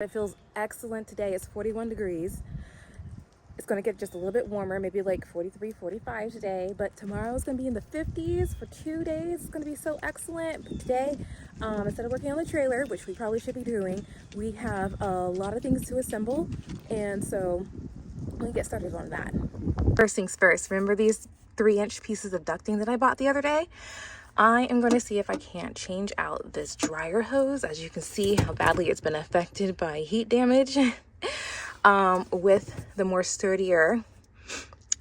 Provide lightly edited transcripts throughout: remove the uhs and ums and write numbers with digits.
It feels excellent today. It's 41 degrees. It's going to get just a little bit warmer, maybe like 43, 45 today, but tomorrow is going to be in the 50s for 2 days. It's going to be so excellent. But today, instead of working on the trailer, which we probably should be doing, we have a lot of things to assemble, and so we'll get started on that. First things first, remember these 3-inch pieces of ducting that I bought the other day? I am going to see if I can't change out this dryer hose. As you can see how badly it's been affected by heat damage. With the more sturdier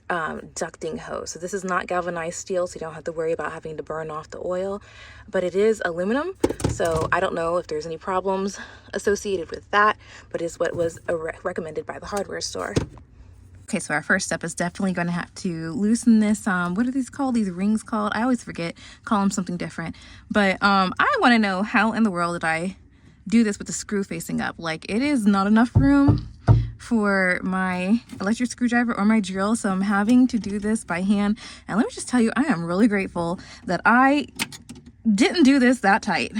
ducting hose. So this is not galvanized steel, so you don't have to worry about having to burn off the oil, but it is aluminum. So I don't know if there's any problems associated with that, but it's what was recommended by the hardware store. Okay, so our first step is definitely going to have to loosen this, what are these called? These rings called? I always forget, call them something different. But I want to know how in the world did I do this with the screw facing up? Like, it is not enough room for my electric screwdriver or my drill, so I'm having to do this by hand. And let me just tell you, I am really grateful that I didn't do this that tight.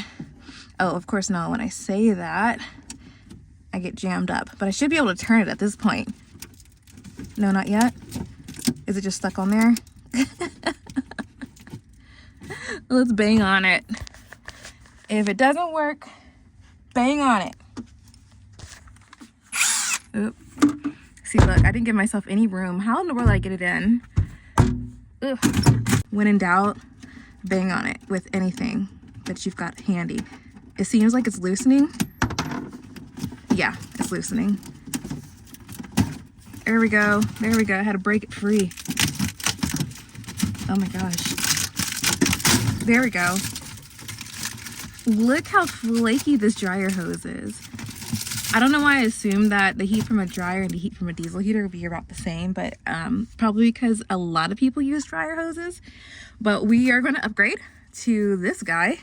Oh, of course, now when I say that, I get jammed up, but I should be able to turn it at this point. No, not yet. Is it just stuck on there? Let's bang on it. If it doesn't work, bang on it. Oop. See, look, I didn't give myself any room. How in the world did I get it in? Ugh. When in doubt, bang on it with anything that you've got handy. It seems like it's loosening. Yeah, it's loosening. There we go. There we go. I had to break it free. Oh my gosh. There we go. Look how flaky this dryer hose is. I don't know why I assumed that the heat from a dryer and the heat from a diesel heater would be about the same, but probably because a lot of people use dryer hoses. But we are going to upgrade to this guy.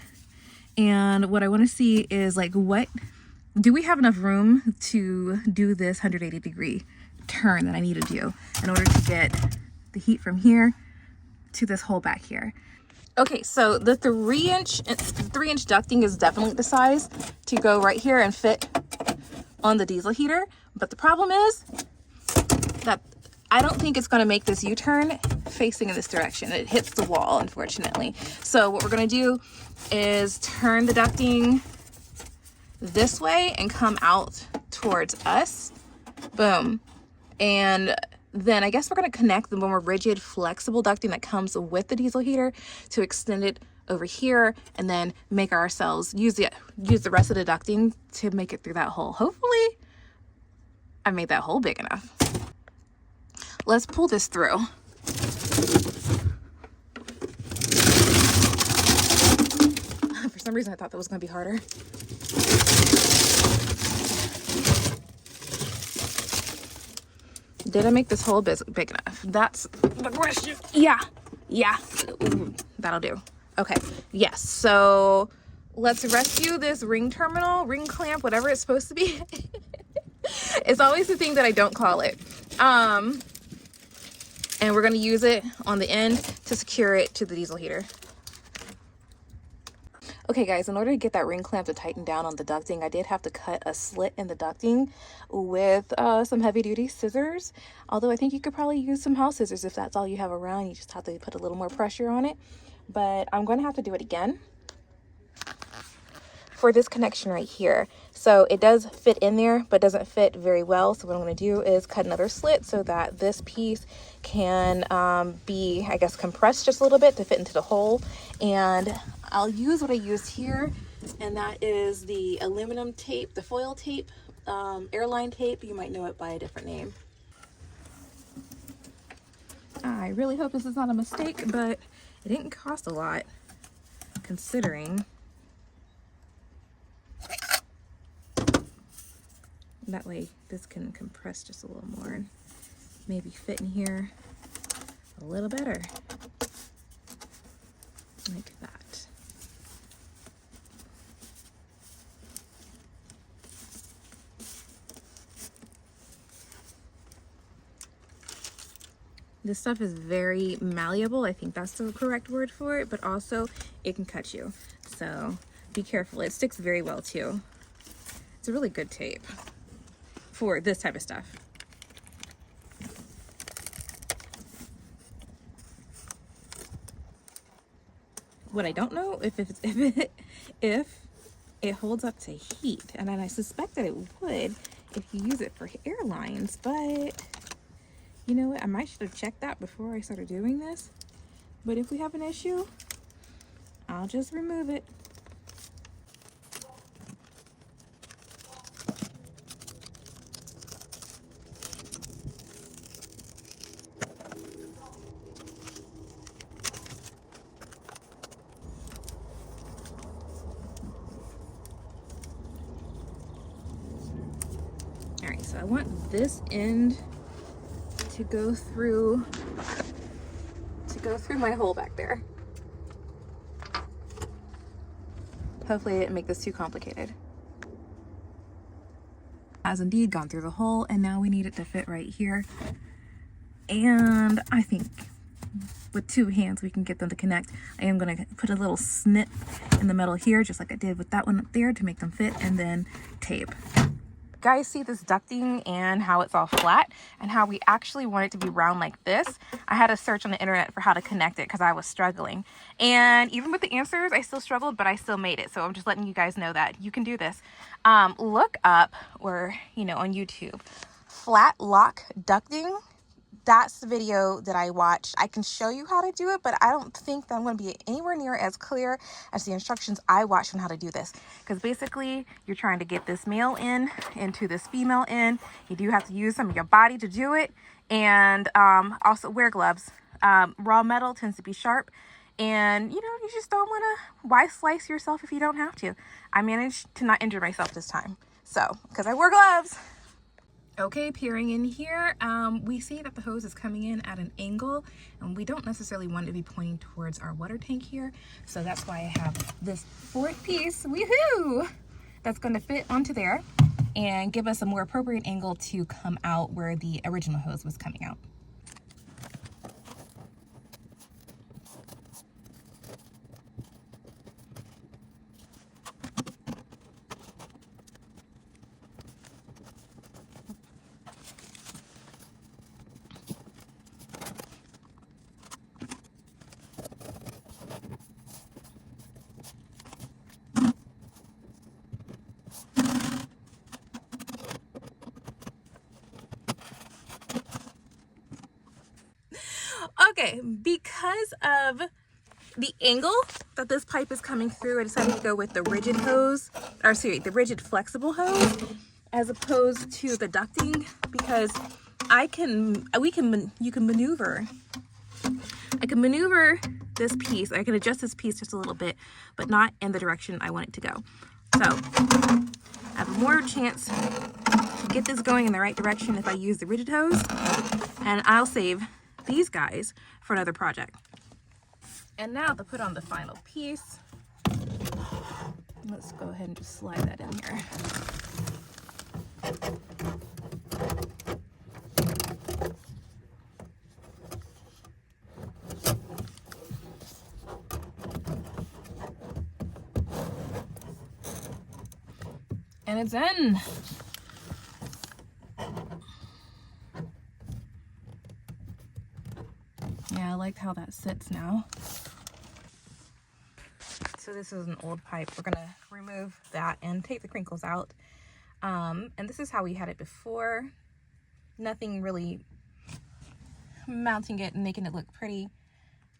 And what I want to see is, like, what do we have enough room to do this 180 degree turn that I need to do in order to get the heat from here to this hole back here. Okay, so the 3-inch ducting is definitely the size to go right here and fit on the diesel heater, but the problem is that I don't think it's going to make this U-turn facing in this direction. It hits the wall, unfortunately. So what we're going to do is turn the ducting this way and come out towards us. Boom. And then I guess we're going to connect the more rigid, flexible ducting that comes with the diesel heater to extend it over here, and then make ourselves use the rest of the ducting to make it through that hole. Hopefully I made that hole big enough. Let's pull this through. For some reason I thought that was going to be harder. Did I make this hole big enough? That's the question. Yeah. Ooh, that'll do. Okay, yes. So let's rescue this ring terminal, ring clamp, whatever it's supposed to be. It's always the thing that I don't call it. And we're gonna use it on the end to secure it to the diesel heater. Okay guys, in order to get that ring clamp to tighten down on the ducting, I did have to cut a slit in the ducting with some heavy duty scissors. Although I think you could probably use some house scissors if that's all you have around. You just have to put a little more pressure on it. But I'm going to have to do it again for this connection right here. So it does fit in there, but doesn't fit very well. So what I'm going to do is cut another slit so that this piece can be, I guess, compressed just a little bit to fit into the hole. And I'll use what I used here, and that is the aluminum tape, the foil tape, airline tape. You might know it by a different name. I really hope this is not a mistake, but it didn't cost a lot considering. That way this can compress just a little more and maybe fit in here a little better. Like that. This stuff is very malleable. I think that's the correct word for it, but also it can cut you. So be careful. It sticks very well too. It's a really good tape for this type of stuff. What I don't know if it holds up to heat, and then I suspect that it would if you use it for airlines, but you know what, I might should have checked that before I started doing this. But if we have an issue, I'll just remove it. All right, so I want this end to go through my hole back there. Hopefully I didn't make this too complicated. Has indeed gone through the hole, and now we need it to fit right here. And I think with 2 hands we can get them to connect. I am going to put a little snip in the metal here, just like I did with that one up there, to make them fit, and then tape. Guys, see this ducting and how it's all flat and how we actually want it to be round like this. I had to search on the internet for how to connect it because I was struggling, and even with the answers I still struggled, but I still made it. So I'm just letting you guys know that you can do this. Look up, or on YouTube, flat lock ducting. That's the video that I watched. I can show you how to do it, but I don't think that I'm going to be anywhere near as clear as the instructions I watched on how to do this. Because basically, you're trying to get this male in into this female in. You do have to use some of your body to do it. And also wear gloves. Raw metal tends to be sharp. And, you just don't want to why slice yourself if you don't have to. I managed to not injure myself this time. So, because I wore gloves. Okay, peering in here, we see that the hose is coming in at an angle, and we don't necessarily want it to be pointing towards our water tank here. So that's why I have this 4th piece, woohoo, that's going to fit onto there and give us a more appropriate angle to come out where the original hose was coming out. Okay, because of the angle that this pipe is coming through, I decided to go with the rigid hose, the rigid flexible hose, as opposed to the ducting, because I can maneuver this piece. I can adjust this piece just a little bit, but not in the direction I want it to go. So I have more chance to get this going in the right direction if I use the rigid hose, and I'll save these guys for another project. And now to put on the final piece, let's go ahead and just slide that in here. And it's in. Yeah, I like how that sits now. So this is an old pipe. We're gonna remove that and take the crinkles out. And this is how we had it before. Nothing really mounting it and making it look pretty.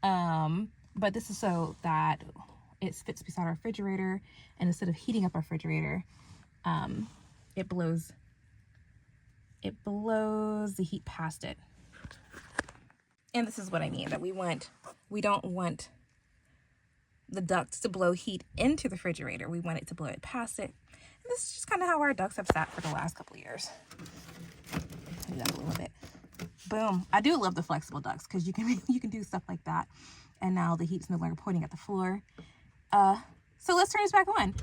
But this is so that it fits beside our refrigerator, and instead of heating up our refrigerator, it blows the heat past it. And this is what I mean, that we don't want the ducts to blow heat into the refrigerator. We want it to blow it past it. And this is just kind of how our ducts have sat for the last couple of years. Do that a little bit. Boom. I do love the flexible ducts because you can do stuff like that. And now the heat's no longer pointing at the floor. So let's turn this back on.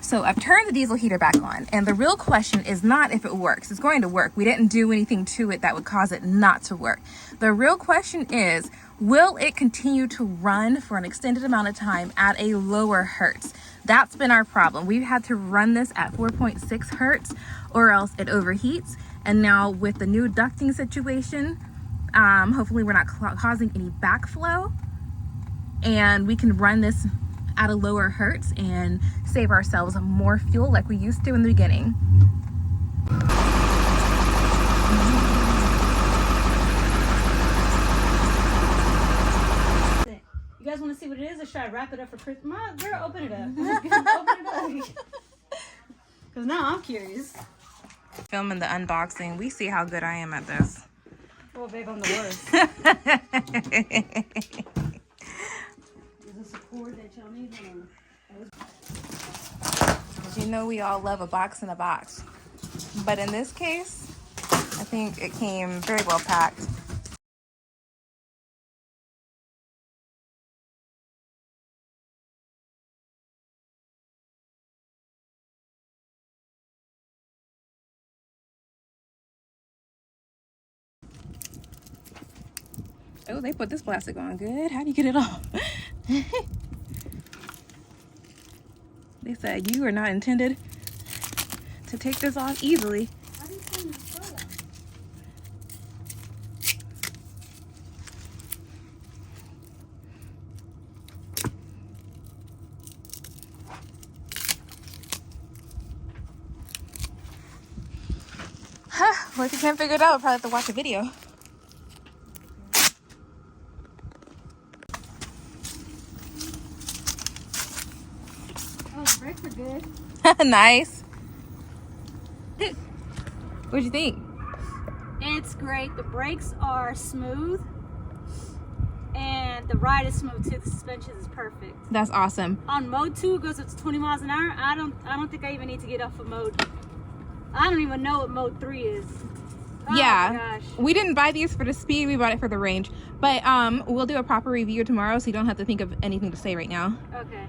So I've turned the diesel heater back on, and the real question is not if it works. It's going to work. We didn't do anything to it that would cause it not to work. The real question is, will it continue to run for an extended amount of time at a lower hertz? That's been our problem. We've had to run this at 4.6 hertz or else it overheats. And now with the new ducting situation, hopefully we're not causing any backflow, and we can run this at a lower hertz and save ourselves more fuel like we used to in the beginning. You guys want to see what it is, or should I wrap it up for Christmas? Girl, open it up. Open it up. Because now I'm curious. Filming the unboxing. We see how good I am at this. Oh, babe, I'm the worst. Is this a cord that y'all need? You know we all love a box in a box. But in this case, I think it came very well packed. Oh, they put this plastic on good. How do you get it off? They said you are not intended to take this off easily. How do you turn this photo? Well, if you can't figure it out, we'll probably have to watch a video. Oh, the brakes are good. Nice. What'd you think? It's great. The brakes are smooth, and the ride is smooth too. The suspension is perfect. That's awesome. On mode 2, it goes up to 20 miles an hour. I don't think I even need to get off of mode. I don't even know what mode 3 is. Oh Yeah, my gosh. we didn't buy these for the speed, we bought it for the range. But we'll do a proper review tomorrow, so you don't have to think of anything to say right now. Okay.